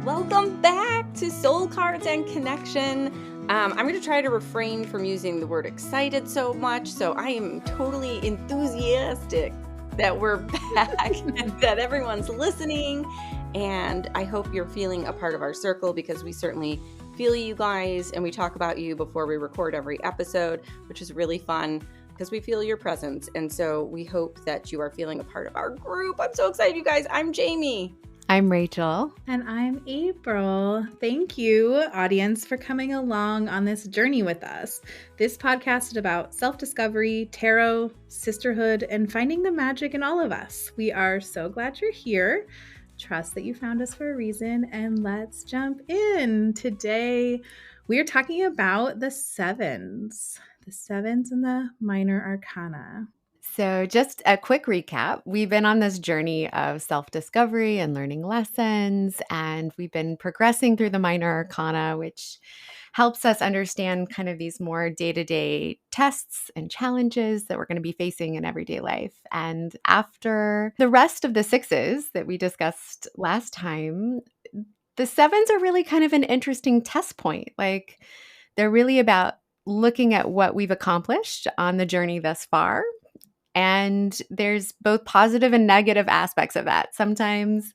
Welcome back to Soul Cards and Connection. I'm going to try to refrain from using the word excited so much, so I am totally enthusiastic that we're back and that everyone's listening, and I hope you're feeling a part of our circle because we certainly feel you guys, and we talk about you before we record every episode, which is really fun because we feel your presence, and so we hope that you are feeling a part of our group. I'm so excited, you guys. I'm Jaime. I'm Rachel. And I'm April. Thank you, audience, for coming along on this journey with us. This podcast is about self-discovery, tarot, sisterhood, and finding the magic in all of us. We are so glad you're here. Trust that you found us for a reason, and let's jump in. Today, we are talking about the sevens and the minor arcana. So just a quick recap. We've been on this journey of self-discovery and learning lessons, and we've been progressing through the minor arcana, which helps us understand kind of these more day-to-day tests and challenges that we're going to be facing in everyday life. And after the rest of the sixes that we discussed last time, the sevens are really kind of an interesting test point. Like, they're really about looking at what we've accomplished on the journey thus far. And there's both positive and negative aspects of that. Sometimes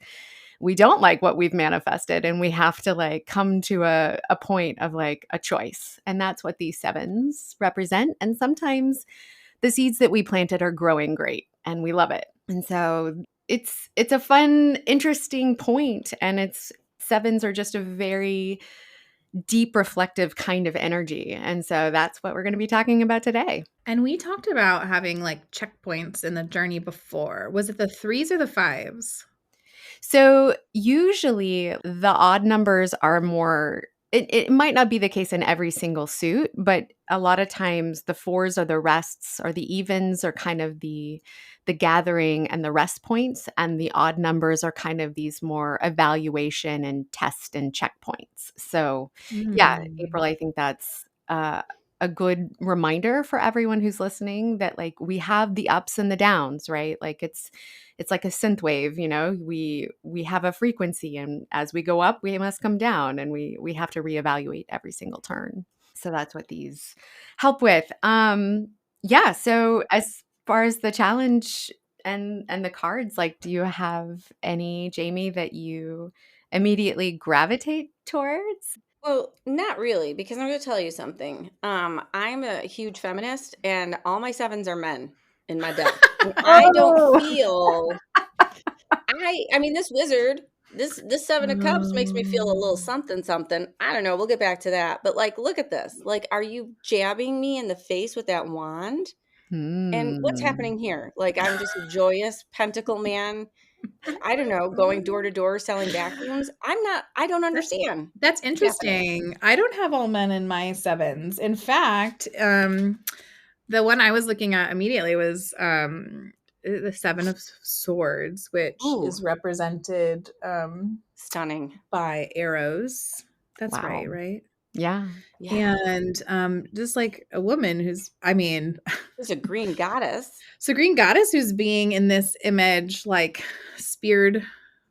we don't like what we've manifested and we have to like come to a point of like a choice. And that's what these sevens represent. And sometimes the seeds that we planted are growing great and we love it. And so it's a fun, interesting point. And sevens are just a very deep, reflective kind of energy. And so that's what we're going to be talking about today. And we talked about having like checkpoints in the journey before. Was it the 3s or the 5s? So usually the odd numbers are more, it might not be the case in every single suit, but a lot of times the 4s are the rests, or the evens are kind of the gathering and the rest points, and the odd numbers are kind of these more evaluation and test and checkpoints. So yeah, April, I think that's a good reminder for everyone who's listening that like we have the ups and the downs, right? Like it's like a synth wave, you know, we have a frequency, and as we go up, we must come down, and we have to reevaluate every single turn. So that's what these help with. Yeah. So as far as the challenge and the cards, like, do you have any, Jaime, that you immediately gravitate towards? Well, not really, because I'm going to tell you something. I'm a huge feminist, and all my sevens are men in my deck. And I don't feel. I mean, this wizard, this 7 of cups makes me feel a little something. I don't know. We'll get back to that. But like, look at this. Like, are you jabbing me in the face with that wand? And what's happening here? Like, I'm just a joyous pentacle man. I don't know, going door to door selling vacuums. I don't understand. That's interesting. I don't have all men in my sevens. In fact, the one I was looking at immediately was the 7 of Swords, which is represented stunning by arrows. That's Wow. right? Yeah. And just like a woman who's a green goddess. So green goddess who's being in this image like speared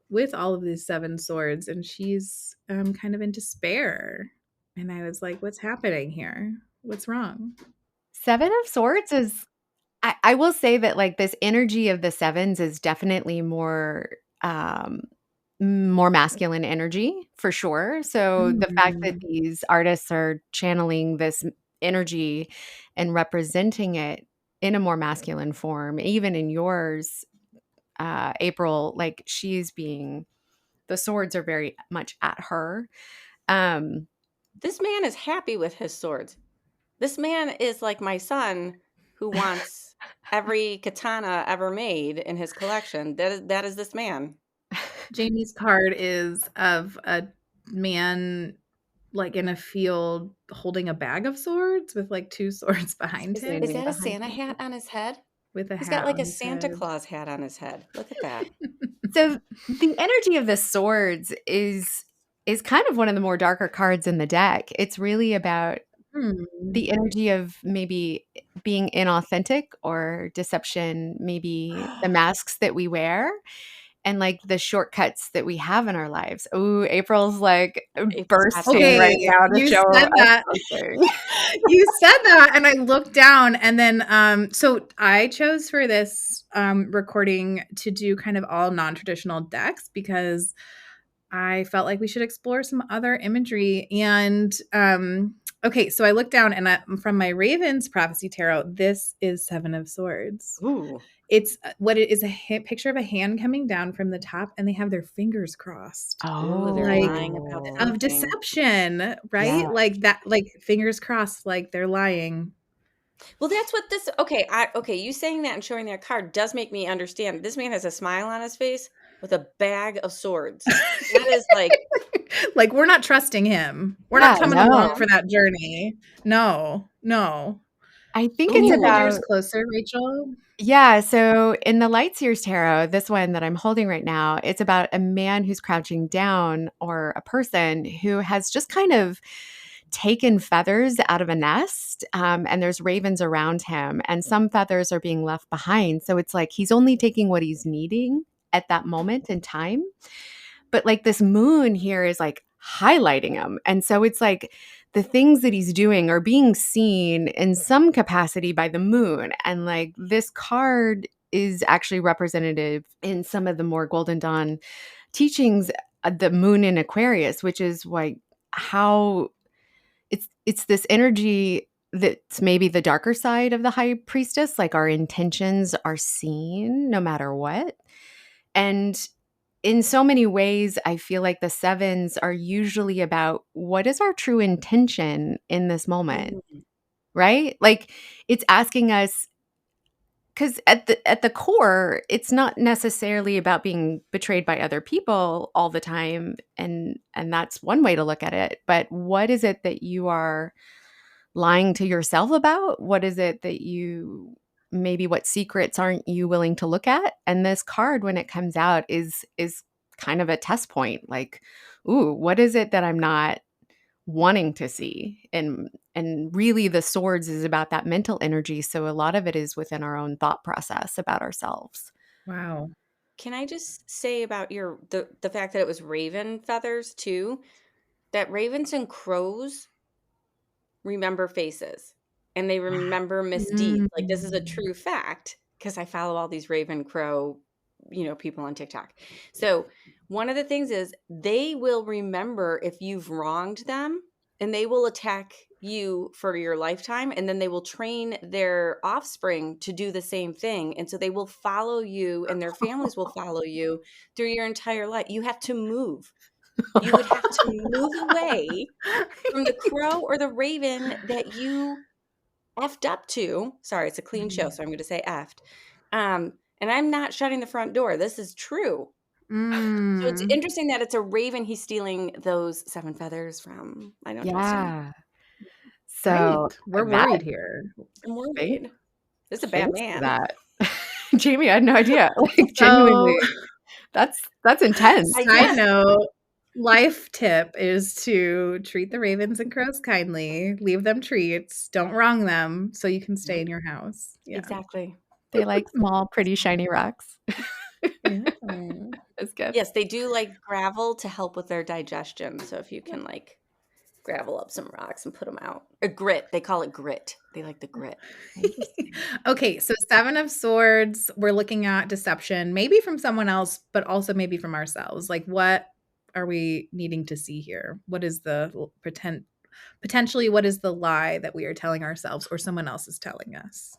with all of these 7 swords, and she's kind of in despair. And I was like, what's happening here? What's wrong? 7 of Swords is, I will say that like this energy of the sevens is definitely more masculine energy for sure. So the fact that these artists are channeling this energy and representing it in a more masculine form, even in yours, April, like the swords are very much at her. This man is happy with his swords. This man is like my son who wants every katana ever made in his collection. That is this man. Jaime's card is of a man like in a field holding a bag of swords with like 2 swords behind him. Is that a Santa hat on his head? He's got like a Santa Claus hat on his head. Look at that. So the energy of the swords is kind of one of the more darker cards in the deck. It's really about the energy of maybe being inauthentic or deception, maybe the masks that we wear. and like the shortcuts that we have in our lives. Oh, April's like April's bursting right Okay, now to you show said us that. something. You said that, and I looked down, and then so I chose for this recording to do kind of all non-traditional decks because I felt like we should explore some other imagery. And okay, so I looked down, and from my Raven's Prophecy Tarot, this is Seven of Swords. Ooh. It's what it is, picture of a hand coming down from the top, and they have their fingers crossed. Ooh, they're Like, lying about of something. deception, right? Yeah. Like that, like fingers crossed, like they're lying. Well, that's what this okay, you saying that and showing that card does make me understand. This man has a smile on his face with a bag of swords. That is like Like we're not trusting him. We're Yeah, not coming no. along for that journey. No. I think Can it's you hold yours about closer, Rachel? yeah, so in the Light Seers Tarot, this one that I'm holding right now, it's about a man who's crouching down or a person who has just kind of taken feathers out of a nest, and there's ravens around him, and some feathers are being left behind. So it's like he's only taking what he's needing at that moment in time. But like this moon here is like highlighting him. And so it's like the things that he's doing are being seen in some capacity by the moon. And like this card is actually representative in some of the more Golden Dawn teachings, the moon in Aquarius, which is like how it's this energy that's maybe the darker side of the high priestess, like our intentions are seen no matter what. And in so many ways, I feel like the sevens are usually about what is our true intention in this moment, right? Like it's asking us because at the core, it's not necessarily about being betrayed by other people all the time, and that's one way to look at it. But what is it that you are lying to yourself about? What is it that you maybe what secrets aren't you willing to look at? And this card when it comes out is kind of a test point like, ooh, what is it that I'm not wanting to see? And really the swords is about that mental energy, so a lot of it is within our own thought process about ourselves. Wow. Can I just say about the fact that it was raven feathers too? That ravens and crows remember faces and they remember misdeeds. Like this is a true fact because I follow all these raven crow, people on TikTok. So one of the things is they will remember if you've wronged them and they will attack you for your lifetime, and then they will train their offspring to do the same thing. And so they will follow you and their families will follow you through your entire life. You have to move. You would have to move away from the crow or the raven that you effed up to. Sorry, it's a clean show, so I'm going to say effed. And I'm not shutting the front door. This is true. So it's interesting that it's a raven he's stealing those seven feathers from. I don't trust him. Yeah. So Right. We're that worried here. I'm worried. This is a bad thanks for man. that. Jamie, I had no idea. Like genuinely, that's intense. Side note, life tip is to treat the ravens and crows kindly, leave them treats, don't wrong them so you can stay in your house. Yeah. Exactly. They like small, pretty, shiny rocks. Yeah. That's good. Yes, they do like gravel to help with their digestion. So if you can like gravel up some rocks and put them out. Or grit. They call it grit. They like the grit. Okay, so Seven of Swords, we're looking at deception, maybe from someone else, but also maybe from ourselves. Like, what are we needing to see here? What is the potentially, what is the lie that we are telling ourselves or someone else is telling us?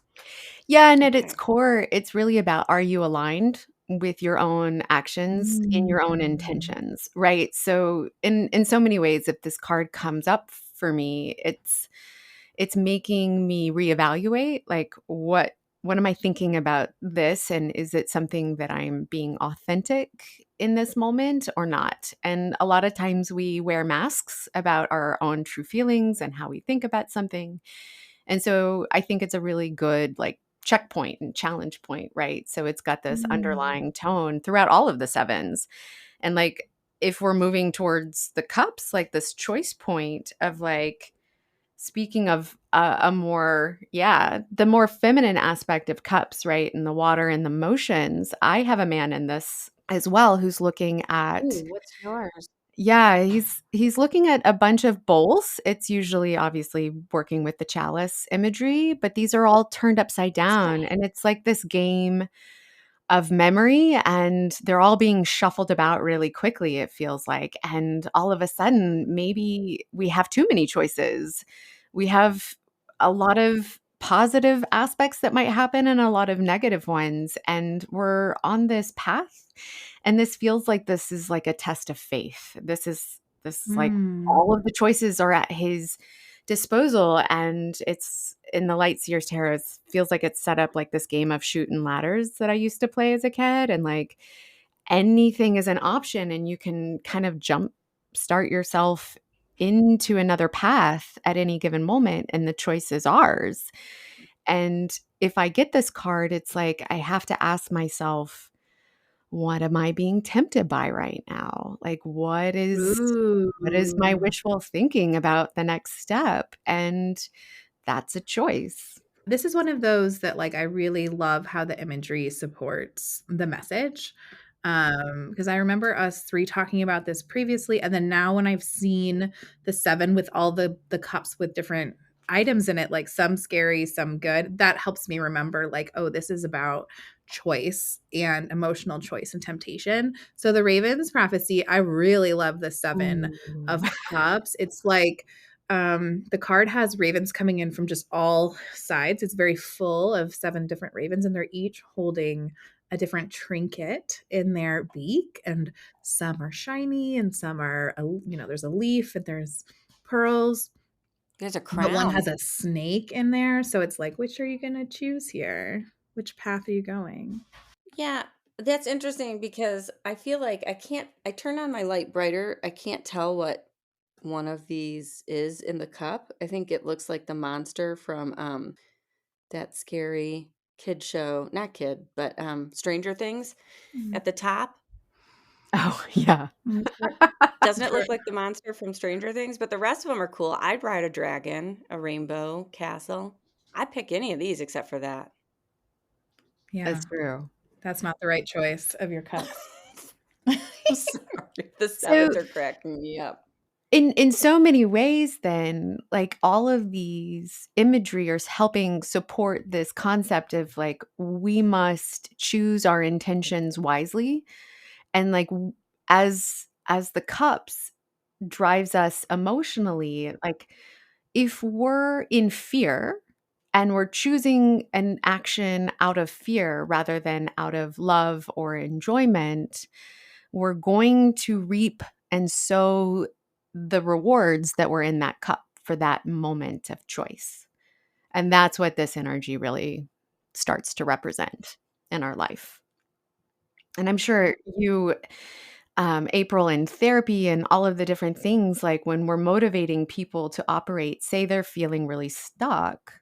Yeah, and at its core, it's really about, are you aligned with your own actions in your own intentions, right? So in so many ways, if this card comes up for me, it's making me reevaluate like what am I thinking about this, and is it something that I'm being authentic in this moment or not? And a lot of times we wear masks about our own true feelings and how we think about something. And so I think it's a really good like checkpoint and challenge point, right? So it's got this underlying tone throughout all of the sevens. And like if we're moving towards the cups, like this choice point of like, speaking of a more, the more feminine aspect of cups, right? And the water and the motions, I have a man in this as well, who's looking at, Ooh, what's yours? yeah, he's looking at a bunch of bowls. It's usually obviously working with the chalice imagery, but these are all turned upside down, and it's like this game of memory, and they're all being shuffled about really quickly, it feels like. And all of a sudden, maybe we have too many choices. We have a lot of positive aspects that might happen and a lot of negative ones. And we're on this path. And this feels like this is like a test of faith. This is like Mm. all of the choices are at his disposal, and it's in the Light Seers Tarot, it feels like it's set up like this game of shoot and ladders that I used to play as a kid, and like anything is an option, and you can kind of jump start yourself into another path at any given moment, and the choice is ours. And if I get this card, it's like I have to ask myself, what am I being tempted by right now? Like what is my Ooh. wishful thinking about the next step? And that's a choice. This is one of those that, like, I really love how the imagery supports the message. Because I remember us 3 talking about this previously, and then now when I've seen the 7 with all the cups with different items in it, like some scary, some good, that helps me remember, like, oh, this is about choice and emotional choice and temptation. So the Raven's prophecy, I really love the 7 Ooh. of cups. It's like, the card has ravens coming in from just all sides. It's very full of 7 different ravens, and they're each holding a different trinket in their beak. And some are shiny, and some are, there's a leaf and there's pearls, There's a but one has crown. a snake in there. So it's like, which are you going to choose here? Which path are you going? Yeah, that's interesting because I feel like I turn on my light brighter. I can't tell what one of these is in the cup. I think it looks like the monster from that scary kid show, not kid, but Stranger Things Mm. at the top. Oh, yeah. Doesn't it look like the monster from Stranger Things? But the rest of them are cool. I'd ride a dragon, a rainbow castle. I'd pick any of these except for that. Yeah, That's true. that's not the right choice of your cups. I'm sorry. The So sevens are cracking me up. in so many ways then, like all of these imagery are helping support this concept of like we must choose our intentions wisely, and like as the cups drives us emotionally, like if we're in fear and we're choosing an action out of fear rather than out of love or enjoyment, we're going to reap and sow the rewards that were in that cup for that moment of choice. And that's what this energy really starts to represent in our life. And I'm sure you, April, in therapy and all of the different things, like when we're motivating people to operate, say they're feeling really stuck,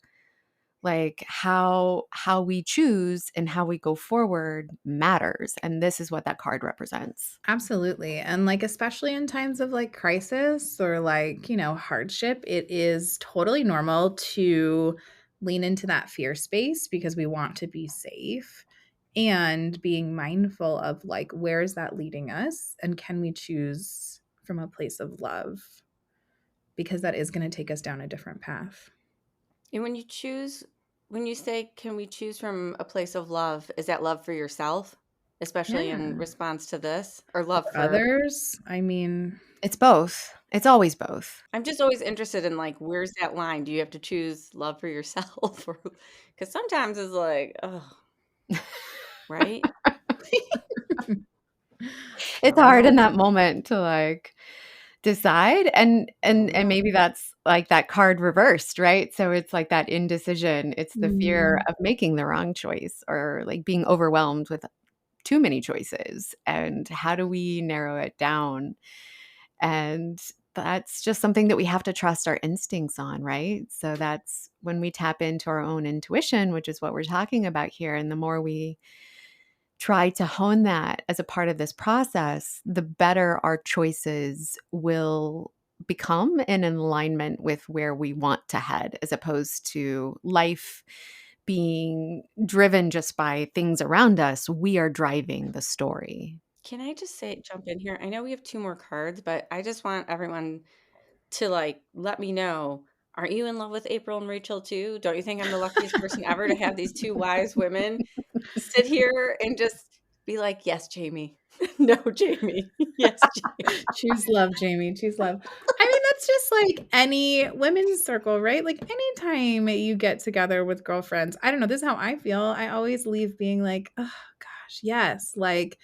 like how we choose and how we go forward matters. And this is what that card represents. Absolutely. And like, especially in times of like crisis or like, hardship, it is totally normal to lean into that fear space because we want to be safe, and being mindful of like, where is that leading us? And can we choose from a place of love? Because that is going to take us down a different path. And when you say, can we choose from a place of love, is that love for yourself, especially in Yeah. response to this, or love For for? others, I mean, It's both. It's always both. I'm just always interested in like, where's that line? Do you have to choose love for yourself, or because sometimes it's like, oh, right? I It's don't hard in know. that moment to like decide, and I don't and know. maybe that's like that card reversed, right? So it's like that indecision. It's the fear mm, of making the wrong choice or like being overwhelmed with too many choices. And how do we narrow it down? And that's just something that we have to trust our instincts on, right? So that's when we tap into our own intuition, which is what we're talking about here. And the more we try to hone that as a part of this process, the better our choices will become and in alignment with where we want to head, as opposed to life being driven just by things around us. We are driving the story. Can I just say, jump in here? I know we have two more cards, but I just want everyone to like let me know. Are you in love with April and Rachel too? Don't you think I'm the luckiest person ever to have these two wise women sit here and just be like, yes, Jamie. No, Jamie. Yes, Jamie. Choose love, Jamie. Choose love. I mean, that's just like any women's circle, right? Like anytime you get together with girlfriends, I don't know, this is how I feel. I always leave being like, oh gosh, yes. Like,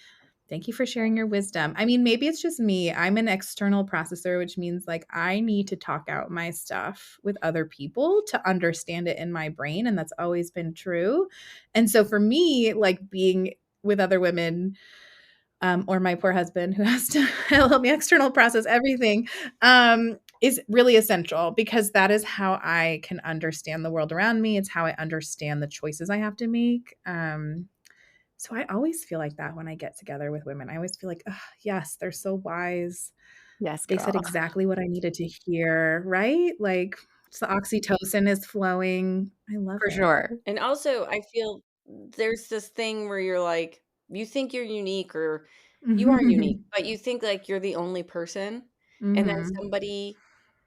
thank you for sharing your wisdom. I mean, maybe it's just me. I'm an external processor, which means like I need to talk out my stuff with other people to understand it in my brain. And that's always been true. And so for me, like being with other women, or my poor husband who has to help me external process everything, is really essential because that is how I can understand the world around me. It's how I understand the choices I have to make. So I always feel like that when I get together with women. I always feel like, oh, yes, they're so wise. Yes, They said girl. exactly what I needed to hear, right? Like the oxytocin is flowing. I love For it. sure. And also, I feel there's this thing where you're like, you think you're unique or you are unique, but you think like you're the only person. And then Mhm. somebody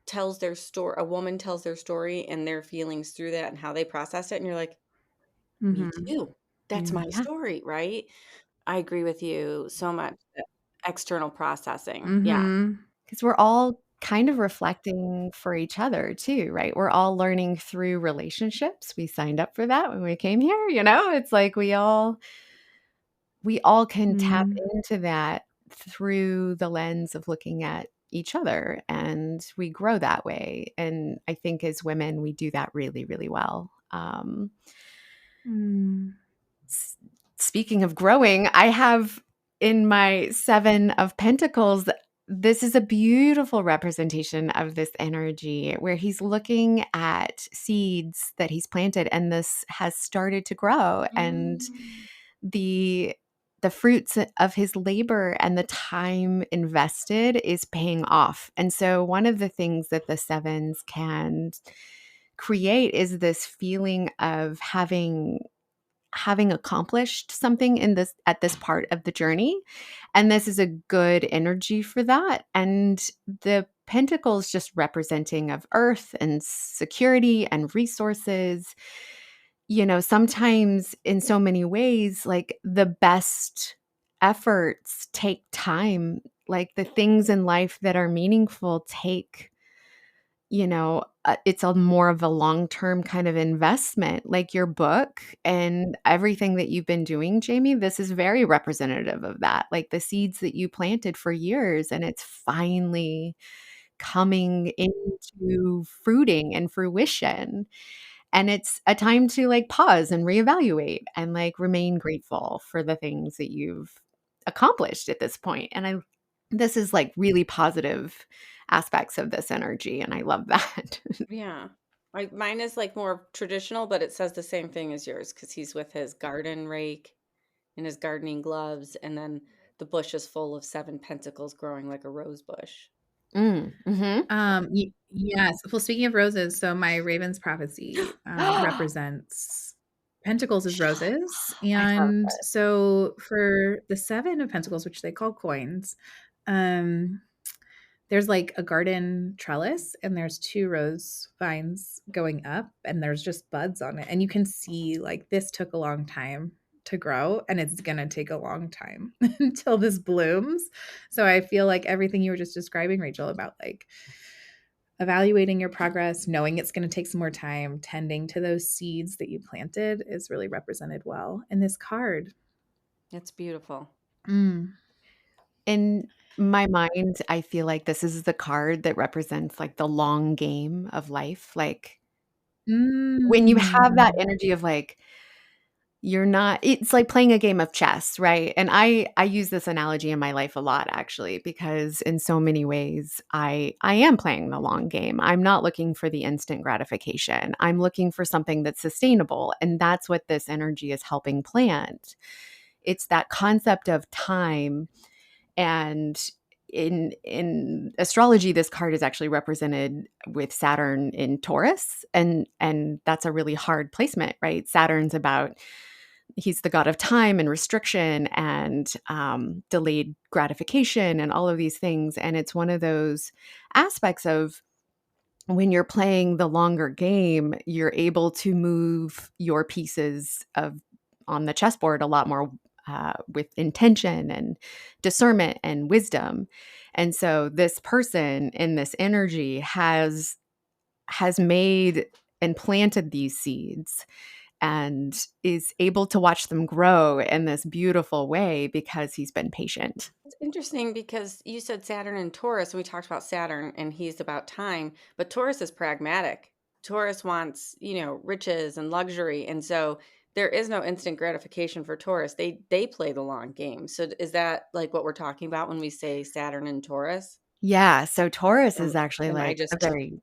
tells their story, a woman tells their story and their feelings through that and how they process it. And you're like, me Mhm. too. That's my Yeah. story, right? I agree with you so much. That external processing. Yeah. Mhm. Because we're all kind of reflecting for each other too, right? We're all learning through relationships. We signed up for that when we came here, you know? It's like we all can tap Mhm. into that through the lens of looking at each other, and we grow that way. And I think as women, we do that really, really well. Mm. S Speaking of growing, I have in my 7 of Pentacles, this is a beautiful representation of this energy where he's looking at seeds that he's planted, and this has started to grow, and Mm. the the fruits of his labor and the time invested is paying off. And so one of the things that the sevens can create is this feeling of having accomplished something in this at this part of the journey, and this is a good energy for that. And the pentacles just representing of earth and security and resources, sometimes in so many ways, like the best efforts take time. Like the things in life that are meaningful take, it's a more of a long-term kind of investment, like your book and everything that you've been doing, Jamie. This is very representative of that, like the seeds that you planted for years, and it's finally coming into fruiting and fruition. And it's a time to like pause and reevaluate and like remain grateful for the things that you've accomplished at this point. And this is like really positive aspects of this energy, and I love that. Yeah. Mine is like more traditional, but it says the same thing as yours because he's with his garden rake and his gardening gloves, and then the bush is full of seven pentacles growing like a rose bush. Mhm. Yes. Well, speaking of roses, so my Raven's prophecy represents Pentacles as roses. I love And it. so for the Seven of Pentacles, which they call coins, um, there's like a garden trellis and there's two rose vines going up and there's just buds on it. And you can see like this took a long time to grow and it's going to take a long time until this blooms. So I feel like everything you were just describing, Rachel, about like evaluating your progress, knowing it's going to take some more time, tending to those seeds that you planted is really represented well in this card. It's beautiful. Mm. In my mind, I feel like this is the card that represents like the long game of life. Like when you have that Mm. energy of like, you're not it's like playing a game of chess, right? And I use this analogy in my life a lot actually, because in so many ways I am playing the long game. I'm not looking for the instant gratification. I'm looking for something that's sustainable, and that's what this energy is helping plant. It's that concept of time. And in astrology, this card is actually represented with Saturn in Taurus, and that's a really hard placement, right? Saturn's about He's the god of time and restriction and delayed gratification and all of these things. And it's one of those aspects of when you're playing the longer game, you're able to move your pieces of on the chessboard a lot more with intention and discernment and wisdom. And so this person in this energy has made and planted these seeds and is able to watch them grow in this beautiful way because he's been patient. It's interesting because you said Saturn and Taurus, and we talked about Saturn and he's about time, but Taurus is pragmatic. Taurus wants, riches and luxury. And so there is no instant gratification for Taurus. They play the long game. So is that like what we're talking about when we say Saturn and Taurus? Yeah, so Taurus Or is actually am I like a just very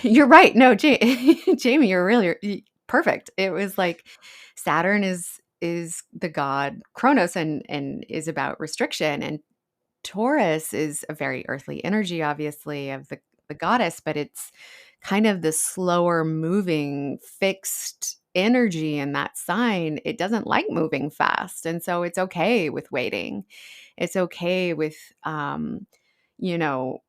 you're right. No, Jamie, you're really perfect. It was like Saturn is the god Kronos and is about restriction, and Taurus is a very earthly energy, obviously, of the goddess, but it's kind of the slower moving, fixed energy in that sign. It doesn't like moving fast. And so it's okay with waiting. It's okay with, you know,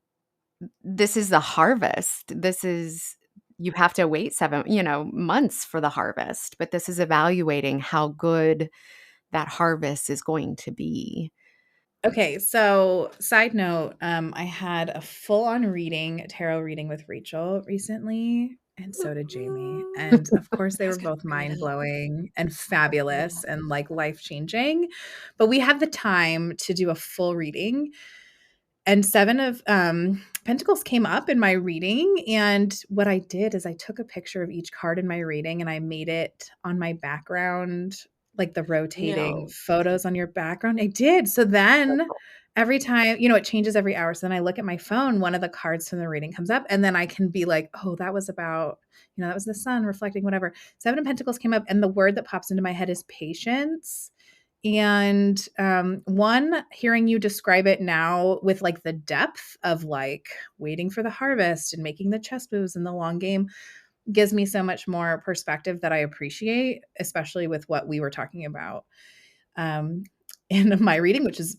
this is the harvest. This is, you have to wait 7 months for the harvest, but this is evaluating how good that harvest is going to be. Okay, so side note, I had a full-on tarot reading with Rachel recently, and so did Jamie. And of course, they that's were gonna both be really mind-blowing and cool. fabulous and like life-changing. But we had the time to do a full reading, and 7 of Pentacles came up in my reading. And what I did is I took a picture of each card in my reading and I made it on my background, like the rotating No. photos on your background. I did. So then every time, it changes every hour. So then I look at my phone, one of the cards from the reading comes up, and then I can be like, oh, that was about, that was the sun reflecting, whatever. 7 of Pentacles came up, and the word that pops into my head is patience. And one, hearing you describe it now with like the depth of like waiting for the harvest and making the chess moves in the long game gives me so much more perspective that I appreciate, especially with what we were talking about in my reading, which is,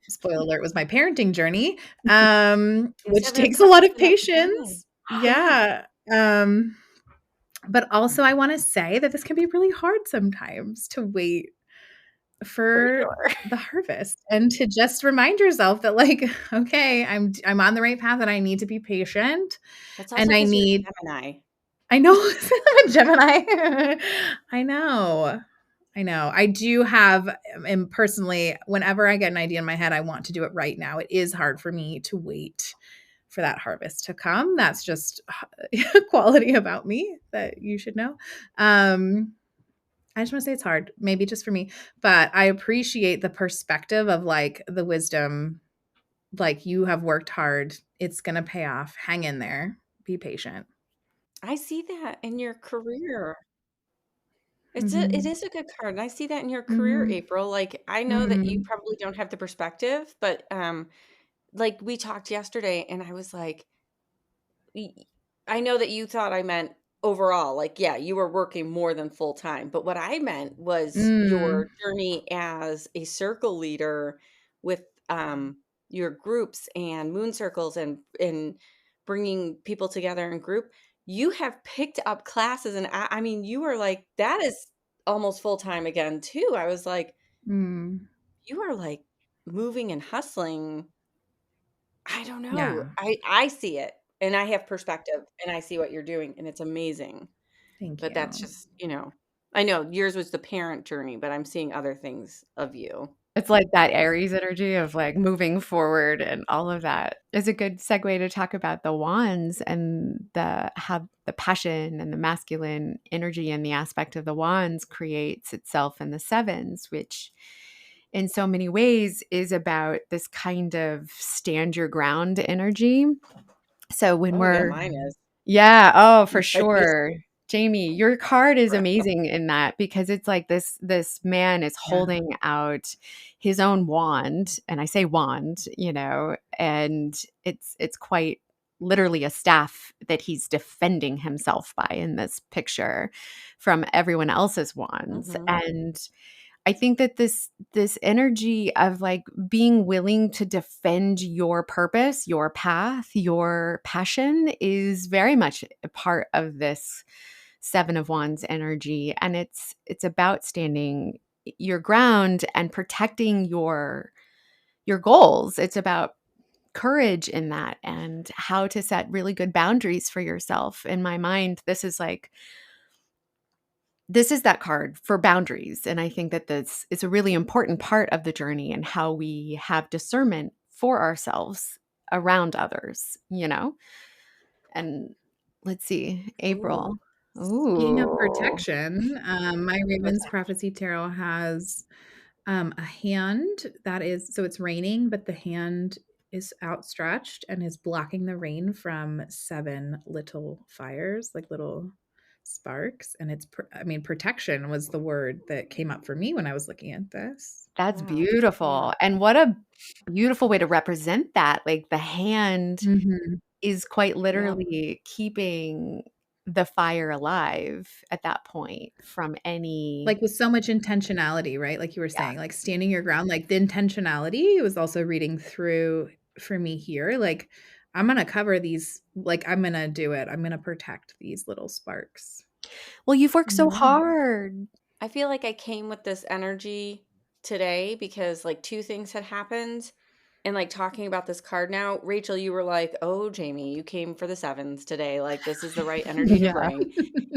spoiler alert, was my parenting journey, which 7 of takes a lot Cups of and that's fine. patience. Yeah. But also I want to say that this can be really hard sometimes to wait For for sure. the harvest and to just remind yourself that like, okay, I'm on the right path and I need to be patient That's and also because you're a Gemini. I know I'm a Gemini. I know. I know. I do have, and personally, whenever I get an idea in my head, I want to do it right now. It is hard for me to wait for that harvest to come. That's just a quality about me that you should know. I just want to say it's hard, maybe just for me, but I appreciate the perspective of like the wisdom, like you have worked hard. It's going to pay off. Hang in there. Be patient. I see that in your career. It Mhm. is a good card, and I see that in your career, Mhm. April. Like, I know that you Mhm. probably don't have the perspective, but, like, we talked yesterday, and I was like, Y I know that you thought I meant overall, like, yeah, you were working more than full time, but what I meant was Mm. your journey as a circle leader with, your groups and moon circles and bringing people together in group. You have picked up classes, and I mean, you were like, "That is almost full time again too." I was like, Mm. "You are, like, moving and hustling." I don't know. Yeah. I see it, and I have perspective, and I see what you're doing, and it's amazing. Thank But that's you. just, I know yours was the parent journey, but I'm seeing other things of you. It's like that Aries energy of like moving forward and all of that is a good segue to talk about the wands and the how the passion and the masculine energy and the aspect of the wands creates itself in the sevens, which in so many ways is about this kind of stand your ground energy. So when Oh, yeah, we're mine is. yeah, oh, for Mine is sure. Jamie, your card is bro. amazing in that because it's like this man is Yeah. holding out his own wand, and I say wand, and it's quite literally a staff that he's defending himself by in this picture from everyone else's wands. Mhm. And I think that this energy of like being willing to defend your purpose, your path, your passion is very much a part of this Seven of Wands energy. And it's about standing your ground and protecting your goals. It's about courage in that and how to set really good boundaries for yourself. In my mind, this is that card for boundaries. And I think that this is a really important part of the journey and how we have discernment for ourselves around others, you know? And let's see, Ooh, April. Speaking of Ooh. protection, my Raven's protection. Prophecy Tarot has a hand that is, so it's raining, but the hand is outstretched and is blocking the rain from 7 little fires, like little sparks. And I mean, protection was the word that came up for me when I was looking at this. That's Wow. Yeah. beautiful. And what a beautiful way to represent that. Like the hand Mhm. is quite Yep. literally keeping the fire alive at that point from any. Like with so much intentionality, right? Like you were Yeah. saying, like standing your ground, like the intentionality was also reading through for me here. Like, I'm going to cover these, like, I'm going to do it. I'm going to protect these little sparks. Well, you've worked so Mhm. hard. I feel like I came with this energy today because like two things had happened. And like talking about this card now, Rachel, you were like, "Oh, Jamie, you came for the sevens today. Like this is the right energy to Yeah. bring."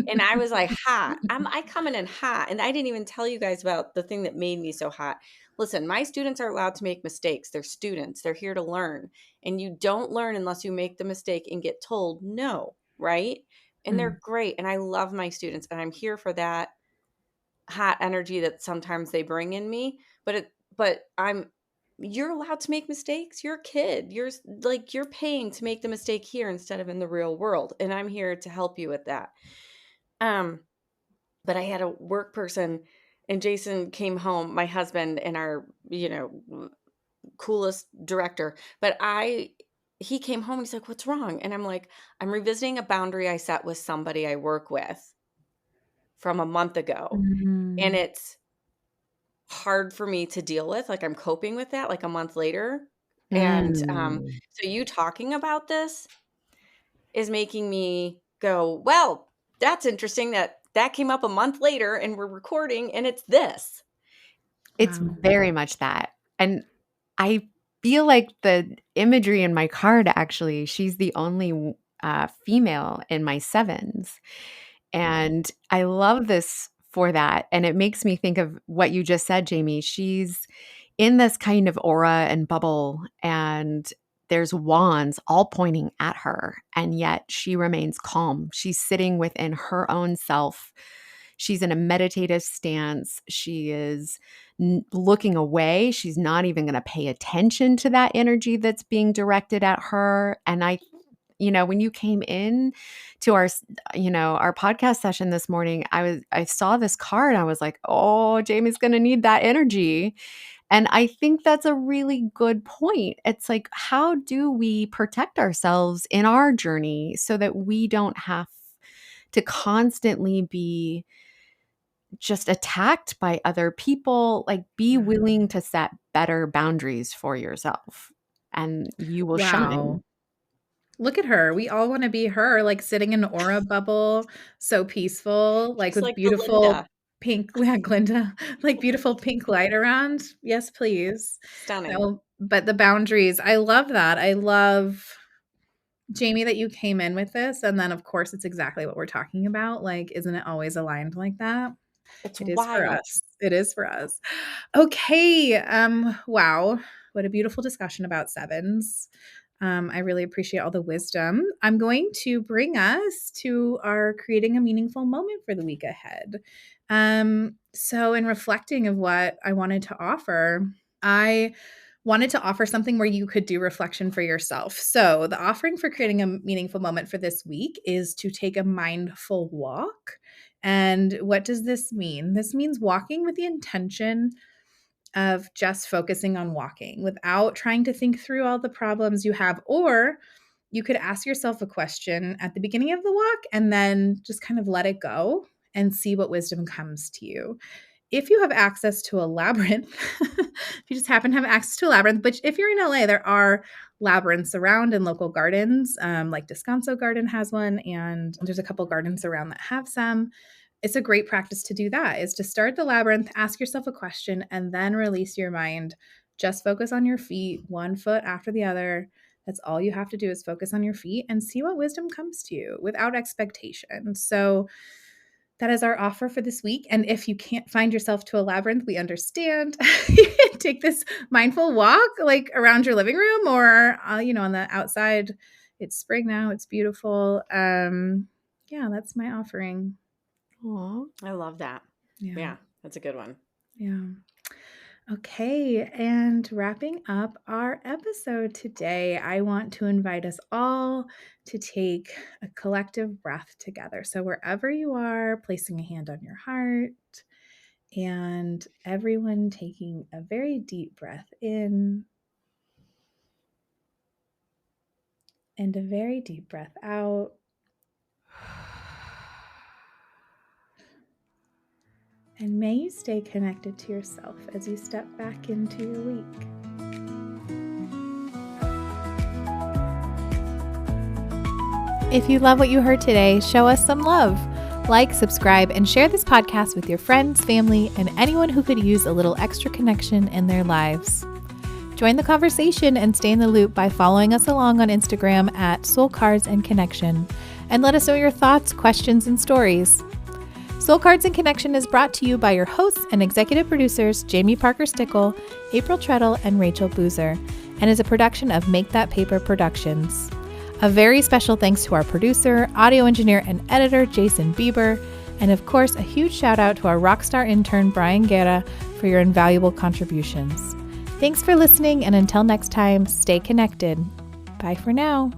And I was like, "Hot. I coming in hot." And I didn't even tell you guys about the thing that made me so hot. Listen, my students are allowed to make mistakes. They're students. They're here to learn. And you don't learn unless you make the mistake and get told no, right? And Mm. they're great. And I love my students and I'm here for that hot energy that sometimes they bring in me, but you're allowed to make mistakes. You're a kid. Like you're paying to make the mistake here instead of in the real world, and I'm here to help you with that. Um, but I had a work person and Jason came home, my husband and our, coolest director, but he came home and he's like, "What's wrong?" And I'm like, "I'm revisiting a boundary I set with somebody I work with from a month ago." And Mhm. it's hard for me to deal with, like, I'm coping with that, like, a month later, and, Mm. so you talking about this is making me go, "Well, that's interesting that that came up a month later and we're recording and it's this." It's Wow. very much that. And I feel like the imagery in my card actually, she's the only female in my sevens. And I love this for that. And it makes me think of what you just said, Jamie. She's in this kind of aura and bubble, and there's wands all pointing at her. And yet she remains calm. She's sitting within her own self. She's in a meditative stance. She is looking away. She's not even going to pay attention to that energy that's being directed at her. And when you came in to our podcast session this morning, I saw this card. I was like, "Oh, Jamie's going to need that energy." And I think that's a really good point. It's like, how do we protect ourselves in our journey so that we don't have to constantly be just attacked by other people? Like, be Mhm. willing to set better boundaries for yourself and you will shine. Wow. Look at her. We all want to be her, like sitting in an aura bubble, so peaceful, like She's with like beautiful Belinda. pink, yeah, Glinda, like beautiful pink light around. Yes, please. Stunning. No, but the boundaries, I love that. I love, Jamie, that you came in with this. And then, of course, it's exactly what we're talking about. Like, isn't it always aligned like that? It's It is for wild. us. It is for us. Okay. Wow. What a beautiful discussion about sevens. I really appreciate all the wisdom. I'm going to bring us to our creating a meaningful moment for the week ahead. So in reflecting of what I wanted to offer, I wanted to offer something where you could do reflection for yourself. So, the offering for creating a meaningful moment for this week is to take a mindful walk. And what does this mean? This means walking with the intention of just focusing on walking without trying to think through all the problems you have, or you could ask yourself a question at the beginning of the walk and then just kind of let it go and see what wisdom comes to you. If you have access to a labyrinth, if you just happen to have access to a labyrinth, but if you're in LA, there are labyrinths around in local gardens, like Descanso Garden has one, and there's a couple gardens around that have some. It's a great practice to do that, is to start the labyrinth, ask yourself a question, and then release your mind. Just focus on your feet, one foot after the other. That's all you have to do is focus on your feet and see what wisdom comes to you without expectation. So that is our offer for this week. And if you can't find yourself to a labyrinth, we understand. You can take this mindful walk like around your living room or, on the outside. It's spring now. It's beautiful. Yeah, that's my offering. Aw, I love that. Yeah, that's a good one. Yeah. Okay, and wrapping up our episode today, I want to invite us all to take a collective breath together. So, wherever you are, placing a hand on your heart, and everyone taking a very deep breath in and a very deep breath out. And may you stay connected to yourself as you step back into your week. If you love what you heard today, show us some love. Like, subscribe, and share this podcast with your friends, family, and anyone who could use a little extra connection in their lives. Join the conversation and stay in the loop by following us along on Instagram at Soul Cards and Connection, and let us know your thoughts, questions, and stories. Soul Cards and Connection is brought to you by your hosts and executive producers, Jamie Parker Stickle, April Treadle, and Rachel Boozer, and is a production of Make That Paper Productions. A very special thanks to our producer, audio engineer, and editor, Jason Bieber, and of course, a huge shout out to our rockstar intern, Brian Guerra, for your invaluable contributions. Thanks for listening, and until next time, stay connected. Bye for now.